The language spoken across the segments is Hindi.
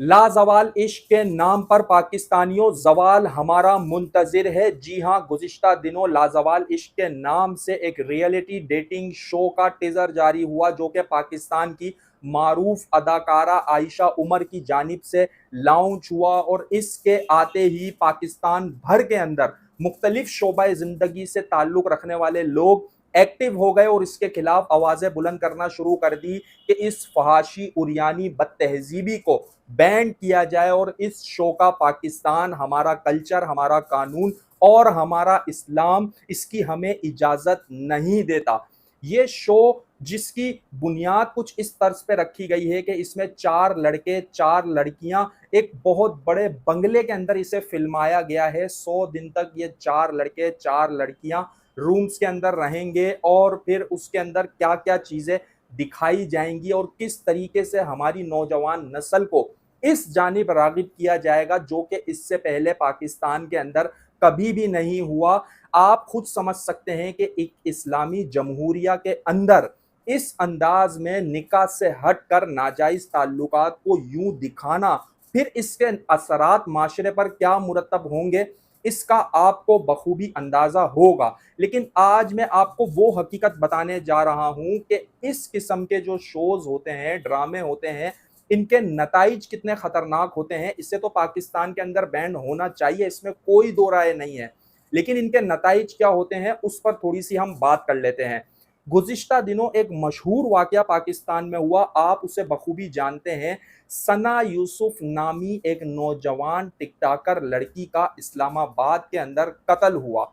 लाजवाल इश्क के नाम पर पाकिस्तानियों जवाल हमारा मुंतजिर है। जी हां, गुज़िश्ता दिनों लाजवाल इश्क के नाम से एक रियलिटी डेटिंग शो का टीजर जारी हुआ, जो कि पाकिस्तान की मारूफ अदाकारा आयशा उमर की जानिब से लॉन्च हुआ। और इसके आते ही पाकिस्तान भर के अंदर मुख्तलिफ शोबा जिंदगी से ताल्लुक रखने वाले लोग एक्टिव हो गए और इसके खिलाफ आवाजें बुलंद करना शुरू कर दी कि इस फहाशी उरियानी बदतहजीबी को बैन किया जाए और इस शो का पाकिस्तान, हमारा कल्चर, हमारा कानून और हमारा इस्लाम इसकी हमें इजाजत नहीं देता। ये शो जिसकी बुनियाद कुछ इस तर्ज पे रखी गई है कि इसमें 4 लड़के 4 लड़कियां एक बहुत बड़े बंगले के अंदर इसे फिल्माया गया है। 100 दिन तक ये 4 लड़के 4 लड़कियां रूम्स के अंदर रहेंगे और फिर उसके अंदर क्या क्या चीजें दिखाई जाएंगी और किस तरीके से हमारी नौजवान नस्ल को इस जानिब रागिब किया जाएगा, जो कि इससे पहले पाकिस्तान के अंदर कभी भी नहीं हुआ। आप खुद समझ सकते हैं कि एक इस्लामी जमहूरिया के अंदर इस अंदाज में निकाह से हटकर नाजायज ताल्लुकात को यूं दिखाना, फिर इसके असरात माशरे पर क्या मुरतब होंगे, इसका आपको बखूबी अंदाजा होगा। लेकिन आज मैं आपको वो हकीकत बताने जा रहा हूं कि इस किस्म के जो शोज होते हैं, ड्रामे होते हैं, इनके नताइज कितने खतरनाक होते हैं। इससे तो पाकिस्तान के अंदर बैन होना चाहिए, इसमें कोई दो राय नहीं है। लेकिन इनके नताइज क्या होते हैं उस पर थोड़ी सी हम बात कर लेते हैं। गुज़िश्ता दिनों एक मशहूर वाकया पाकिस्तान में हुआ, आप उसे बखूबी जानते हैं। सना यूसुफ नामी एक नौजवान टिकटॉकर लड़की का इस्लामाबाद के अंदर कत्ल हुआ।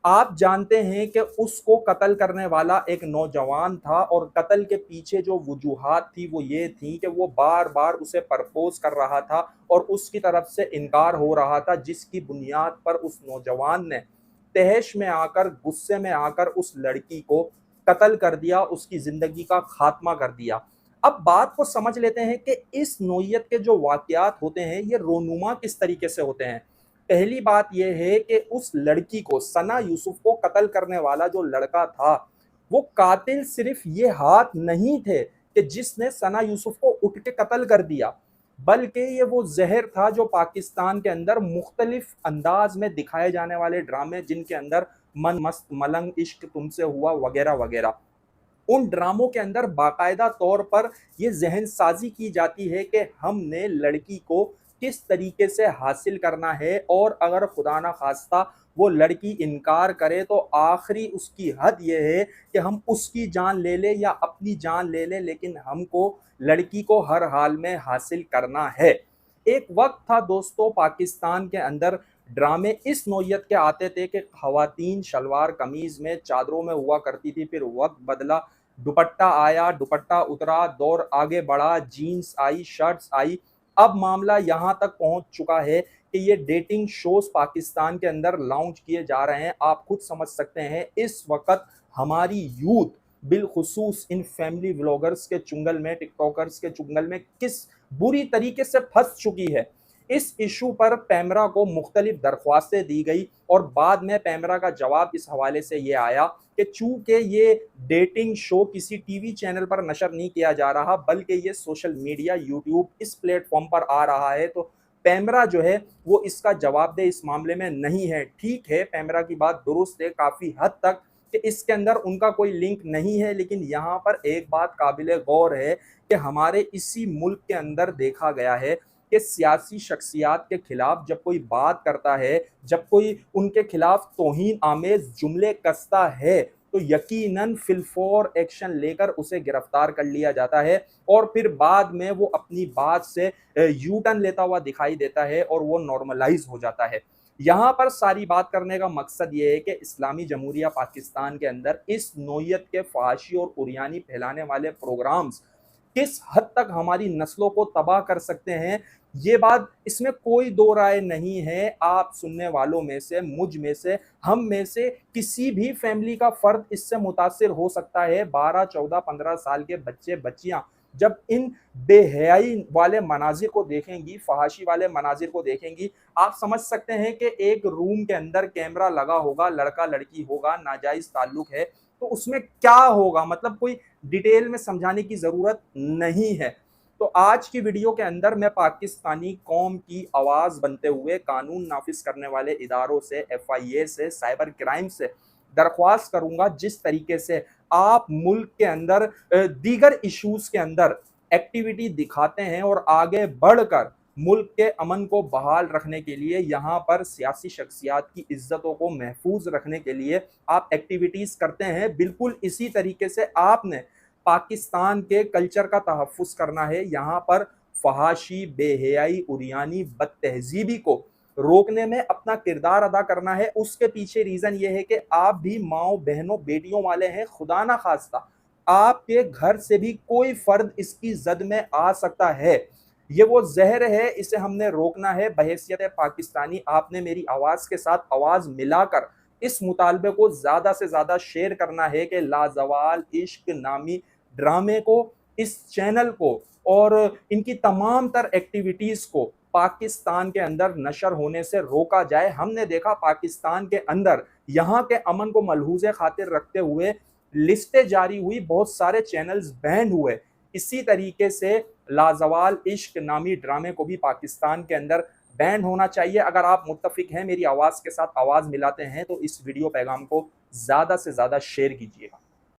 आप जानते हैं कि उसको कत्ल करने वाला एक नौजवान था और कत्ल के पीछे जो वजूहात थी वो ये थी कि वो बार बार उसे प्रपोज कर रहा था और उसकी तरफ से इनकार हो रहा था, जिसकी बुनियाद पर उस नौजवान ने तहश में आकर, गुस्से में आकर उस लड़की को कत्ल कर दिया, उसकी जिंदगी का खात्मा कर दिया। अब बात को समझ लेते हैं कि इस नौयत के जो वाकयात होते हैं ये रोनुमा किस तरीके से होते हैं। पहली बात यह है कि उस लड़की को, सना यूसुफ को कत्ल करने वाला जो लड़का था, वो कातिल सिर्फ ये हाथ नहीं थे कि जिसने सना यूसुफ को उठ के कत्ल कर दिया, बल्कि ये वो जहर था जो पाकिस्तान के अंदर मुख्तलिफ अंदाज में दिखाए जाने वाले ड्रामे, जिनके अंदर मन मस्त मलंग, इश्क तुमसे हुआ वगैरह वगैरह, उन ड्रामों के अंदर बाकायदा तौर पर यह जहन साजी की जाती है कि हमने लड़की को किस तरीके से हासिल करना है, और अगर खुदा ना खास्ता वो लड़की इनकार करे तो आखिरी उसकी हद यह है कि हम उसकी जान ले लें या अपनी जान ले लें, लेकिन हमको लड़की को हर हाल में हासिल करना है। एक वक्त था दोस्तों पाकिस्तान के अंदर ड्रामे इस नौयत के आते थे कि खवातीन शलवार कमीज में, चादरों में हुआ करती थी, फिर वक्त बदला, दुपट्टा आया, दुपट्टा उतरा, दौर आगे बढ़ा, जीन्स आई, शर्ट्स आई। अब मामला यहाँ तक पहुंच चुका है कि ये डेटिंग शोज पाकिस्तान के अंदर लॉन्च किए जा रहे हैं। आप खुद समझ सकते हैं इस वक्त हमारी यूथ बिलखुसूस इन फैमिली व्लॉगर्स के चुंगल में, टिकटॉकर्स के चुंगल में किस बुरी तरीके से फंस चुकी है। इस इशू पर पैमरा को मुख्तलिफ दरख्वास्तें दी गई और बाद में पैमरा का जवाब इस हवाले से ये आया कि चूंकि ये डेटिंग शो किसी टीवी चैनल पर नशर नहीं किया जा रहा, बल्कि ये सोशल मीडिया, यूट्यूब, इस प्लेटफॉर्म पर आ रहा है, तो पैमरा जो है वो इसका जवाब दे इस मामले में नहीं है। ठीक है, पैमरा की बात दुरुस्त है काफ़ी हद तक कि इसके अंदर उनका कोई लिंक नहीं है, लेकिन यहाँ पर एक बात काबिल गौर है कि हमारे इसी मुल्क के अंदर देखा गया है कि सियासी शख्सियात के खिलाफ जब कोई बात करता है, जब कोई उनके खिलाफ तौहीन आमेज जुमले कसता है, तो यकीनन फिलफौर एक्शन लेकर उसे गिरफ्तार कर लिया जाता है और फिर बाद में वो अपनी बात से यू टर्न लेता हुआ दिखाई देता है और वो नॉर्मलाइज हो जाता है। यहाँ पर सारी बात करने का मकसद ये है कि इस्लामी जमहूरिया पाकिस्तान के अंदर इस नौयत के फहाशी और उरियानी फैलाने वाले प्रोग्राम्स किस हद तक हमारी नस्लों को तबाह कर सकते हैं, ये बात, इसमें कोई दो राय नहीं है। आप सुनने वालों में से, मुझ में से, हम में से किसी भी फैमिली का फर्द इससे मुतासिर हो सकता है। 12, 14, 15 साल के बच्चे बच्चियां जब इन बेहयाई वाले मनाजिर को देखेंगी, फहाशी वाले मनाजिर को देखेंगी, आप समझ सकते हैं कि एक रूम के अंदर कैमरा लगा होगा, लड़का लड़की होगा, नाजायज ताल्लुक है, तो उसमें क्या होगा, मतलब कोई डिटेल में समझाने की जरूरत नहीं है। तो आज की वीडियो के अंदर मैं पाकिस्तानी कौम की आवाज बनते हुए कानून नाफिज करने वाले इदारों से, FIA से, साइबर क्राइम से दरख्वास्त करूंगा, जिस तरीके से आप मुल्क के अंदर दीगर इश्यूज के अंदर एक्टिविटी दिखाते हैं और आगे बढ़कर मुल्क के अमन को बहाल रखने के लिए, यहाँ पर सियासी शख्सियात की इज्जतों को महफूज रखने के लिए आप एक्टिविटीज करते हैं। बिल्कुल इसी तरीके से आपने पाकिस्तान के कल्चर का तहफ़्फ़ुज़ करना है। यहाँ पर फहाशी, बेहयाई, उरियानी, बदतहजीबी को रोकने में अपना किरदार अदा करना है। उसके पीछे रीज़न ये है कि आप भी माँओं, बहनों, बेटियों वाले हैं। खुदा ना खास्ता आपके घर से भी कोई फ़र्द इसकी ज़द में आ सकता है। ये वो ज़हर है, इसे हमने रोकना है। बहैसियत पाकिस्तानी आपने मेरी आवाज़ के साथ आवाज़ मिलाकर इस मुतालबे को ज़्यादा से ज़्यादा शेयर करना है कि लाज़वाल इश्क नामी ड्रामे को, इस चैनल को और इनकी तमाम तर एक्टिविटीज़ को पाकिस्तान के अंदर नशर होने से रोका जाए। हमने देखा पाकिस्तान के अंदर यहाँ के अमन को मलहूज़े खातिर रखते हुए लिस्टें जारी हुई, बहुत सारे चैनल्स बैन हुए। इसी तरीके से लाज़वाल इश्क नामी ड्रामे को भी पाकिस्तान के अंदर बैन होना चाहिए। अगर आप मुत्तफ़िक हैं, मेरी आवाज़ के साथ आवाज़ मिलाते हैं, तो इस वीडियो पैगाम को ज़्यादा से ज़्यादा शेयर कीजिएगा।